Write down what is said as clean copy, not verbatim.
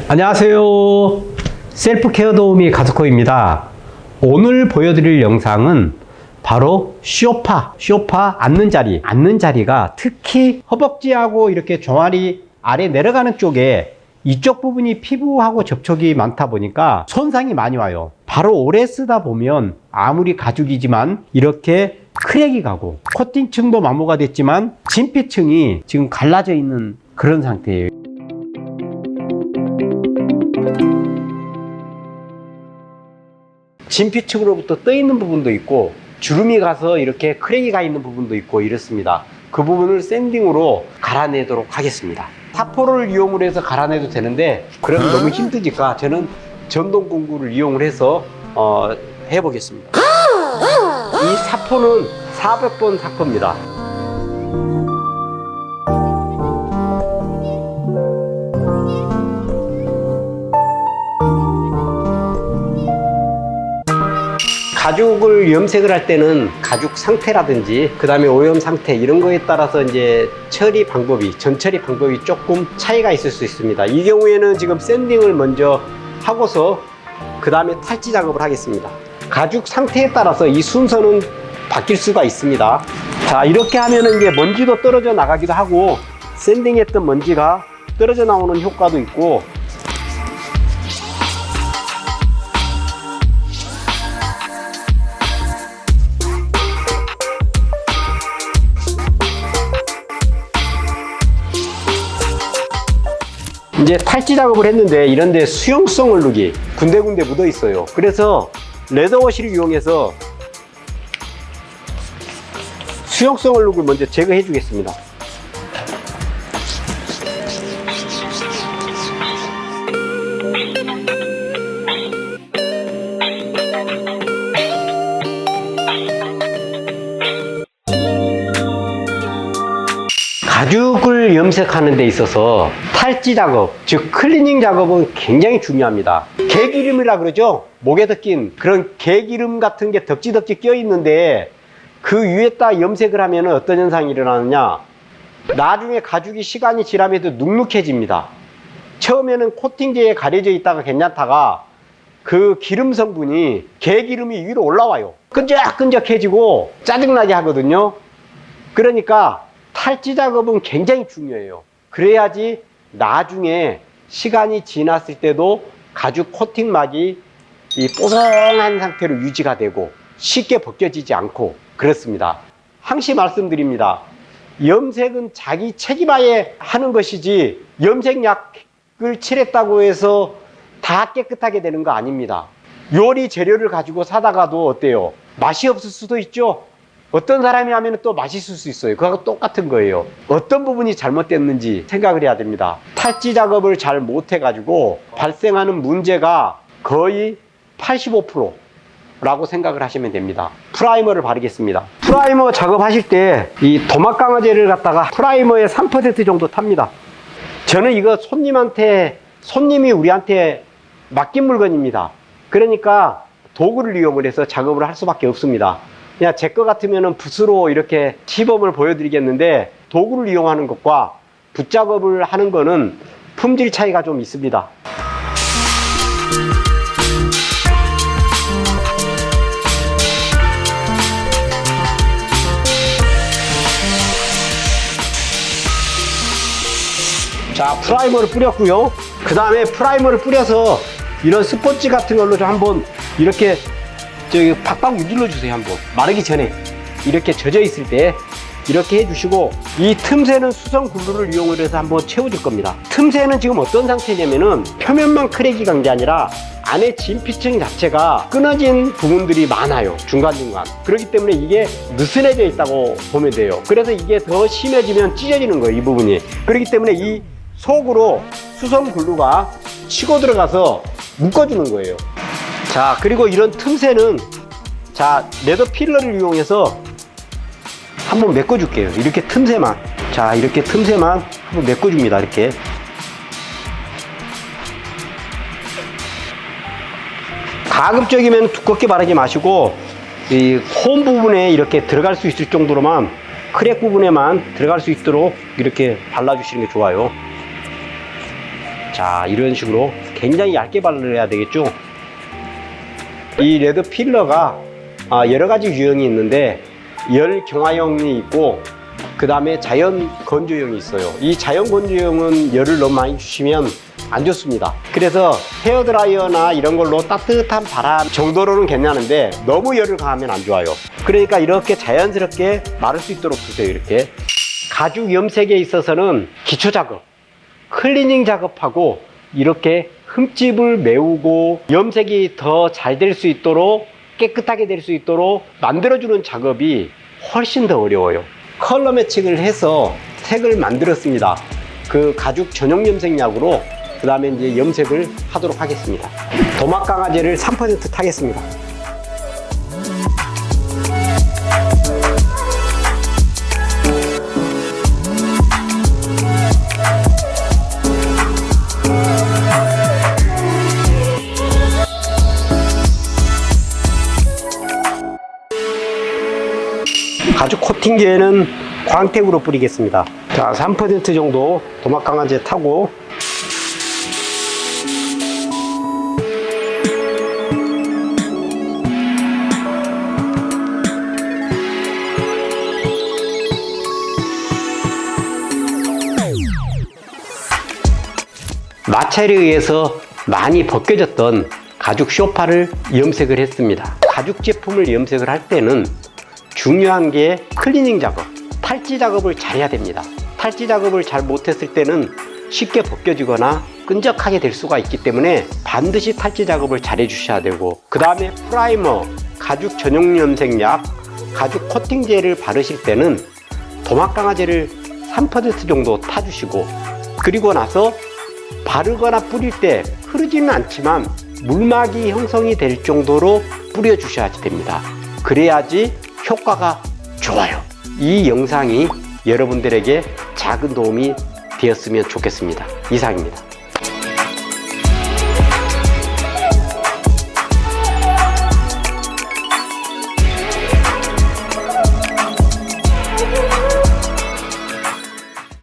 안녕하세요. 셀프 케어 도우미 가스코입니다. 오늘 보여드릴 영상은 바로 쇼파 앉는 자리가 특히 허벅지하고 이렇게 종아리 아래 내려가는 쪽에 이쪽 부분이 피부하고 접촉이 많다 보니까 손상이 많이 와요. 바로 오래 쓰다 보면 아무리 가죽이지만 이렇게 크랙이 가고 코팅층도 마모가 됐지만 진피층이 지금 갈라져 있는 그런 상태예요. 진피층으로부터 떠 있는 부분도 있고 주름이 가서 이렇게 크랙이 가 있는 부분도 있고 이렇습니다. 그 부분을 샌딩으로 갈아내도록 하겠습니다. 사포를 이용을 해서 갈아내도 되는데 그러면 너무 힘드니까 저는 전동 공구를 이용을 해서 해보겠습니다. 이 사포는 400번 사포입니다. 가죽을 염색을 할 때는 가죽 상태라든지 그 다음에 오염 상태 이런 거에 따라서 이제 처리 방법이 전처리 방법이 조금 차이가 있을 수 있습니다. 이 경우에는 지금 샌딩을 먼저 하고서 그 다음에 탈지 작업을 하겠습니다. 가죽 상태에 따라서 이 순서는 바뀔 수가 있습니다. 자, 이렇게 하면은 이제 먼지도 떨어져 나가기도 하고 샌딩했던 먼지가 떨어져 나오는 효과도 있고, 이제 탈지 작업을 했는데 이런데 수용성 얼룩이 군데군데 묻어 있어요. 그래서 레더워시를 이용해서 수용성 얼룩을 먼저 제거해 주겠습니다. 가죽을 염색하는 데 있어서 탈지 작업, 즉 클리닝 작업은 굉장히 중요합니다. 개기름이라 그러죠? 목에다 낀 그런 개기름 같은 게 덕지덕지 껴 있는데 그 위에다 염색을 하면 어떤 현상이 일어나느냐, 나중에 가죽이 시간이 지나면서 눅눅해집니다. 처음에는 코팅제에 가려져 있다가 괜찮다가 그 기름 성분이 개기름이 위로 올라와요. 끈적끈적해지고 짜증나게 하거든요. 그러니까 탈지 작업은 굉장히 중요해요. 그래야지 나중에 시간이 지났을 때도 가죽 코팅막이 이 뽀송한 상태로 유지가 되고 쉽게 벗겨지지 않고 그렇습니다. 항시 말씀드립니다. 염색은 자기 책임하에 하는 것이지 염색약을 칠했다고 해서 다 깨끗하게 되는 거 아닙니다. 요리 재료를 가지고 사다가도 어때요? 맛이 없을 수도 있죠. 어떤 사람이 하면 또 맛있을 수 있어요. 그거하고 똑같은 거예요. 어떤 부분이 잘못됐는지 생각을 해야 됩니다. 탈지 작업을 잘 못해가지고 발생하는 문제가 거의 85%라고 생각을 하시면 됩니다. 프라이머를 바르겠습니다. 프라이머 작업하실 때 이 도막 강화제를 갖다가 프라이머의 3% 정도 탑니다. 저는 이거 손님이 우리한테 맡긴 물건입니다. 그러니까 도구를 이용을 해서 작업을 할 수밖에 없습니다. 그냥 제 거 같으면은 붓으로 이렇게 시범을 보여드리겠는데 도구를 이용하는 것과 붓 작업을 하는 거는 품질 차이가 좀 있습니다. 자, 프라이머를 뿌렸고요. 그 다음에 프라이머를 뿌려서 이런 스펀지 같은 걸로 좀 한번 이렇게 팍팍 문질러 주세요. 한번 마르기 전에 이렇게 젖어 있을 때 이렇게 해주시고, 이 틈새는 수성 글루를 이용을 해서 한번 채워줄 겁니다. 틈새는 지금 어떤 상태냐면은 표면만 크랙이 간 게 아니라 안에 진피층 자체가 끊어진 부분들이 많아요. 중간중간. 그렇기 때문에 이게 느슨해져 있다고 보면 돼요. 그래서 이게 더 심해지면 찢어지는 거예요, 이 부분이. 그렇기 때문에 이 속으로 수성 글루가 치고 들어가서 묶어주는 거예요. 자, 그리고 이런 틈새는 자, 레더 필러를 이용해서 한번 메꿔줄게요. 이렇게 틈새만. 자, 이렇게 틈새만 한번 메꿔줍니다. 이렇게. 가급적이면 두껍게 바르지 마시고 이 홈 부분에 이렇게 들어갈 수 있을 정도로만, 크랙 부분에만 들어갈 수 있도록 이렇게 발라주시는 게 좋아요. 자, 이런 식으로 굉장히 얇게 발라야 되겠죠. 이 레드 필러가 여러 가지 유형이 있는데 열 경화형이 있고 그 다음에 자연 건조형이 있어요. 이 자연 건조형은 열을 너무 많이 주시면 안 좋습니다. 그래서 헤어드라이어나 이런 걸로 따뜻한 바람 정도로는 괜찮은데 너무 열을 가하면 안 좋아요. 그러니까 이렇게 자연스럽게 마를 수 있도록 두세요. 이렇게 가죽 염색에 있어서는 기초 작업, 클리닝 작업하고 이렇게 흠집을 메우고 염색이 더 잘 될 수 있도록, 깨끗하게 될 수 있도록 만들어주는 작업이 훨씬 더 어려워요. 컬러 매칭을 해서 색을 만들었습니다. 그 가죽 전용 염색약으로 그 다음에 이제 염색을 하도록 하겠습니다. 도막 강화제를 3% 타겠습니다. 가죽 코팅제는 광택으로 뿌리겠습니다. 자, 3% 정도 도막 강화제 타고 마찰에 의해서 많이 벗겨졌던 가죽 소파를 염색을 했습니다. 가죽 제품을 염색을 할 때는 중요한 게 클리닝 작업, 탈지 작업을 잘 해야 됩니다. 탈지 작업을 잘 못했을 때는 쉽게 벗겨지거나 끈적하게 될 수가 있기 때문에 반드시 탈지 작업을 잘 해주셔야 되고, 그 다음에 프라이머, 가죽 전용 염색약, 가죽 코팅제를 바르실 때는 도막 강화제를 3% 정도 타주시고, 그리고 나서 바르거나 뿌릴 때 흐르지는 않지만 물막이 형성이 될 정도로 뿌려주셔야 됩니다. 그래야지 효과가 좋아요. 이 영상이 여러분들에게 작은 도움이 되었으면 좋겠습니다. 이상입니다.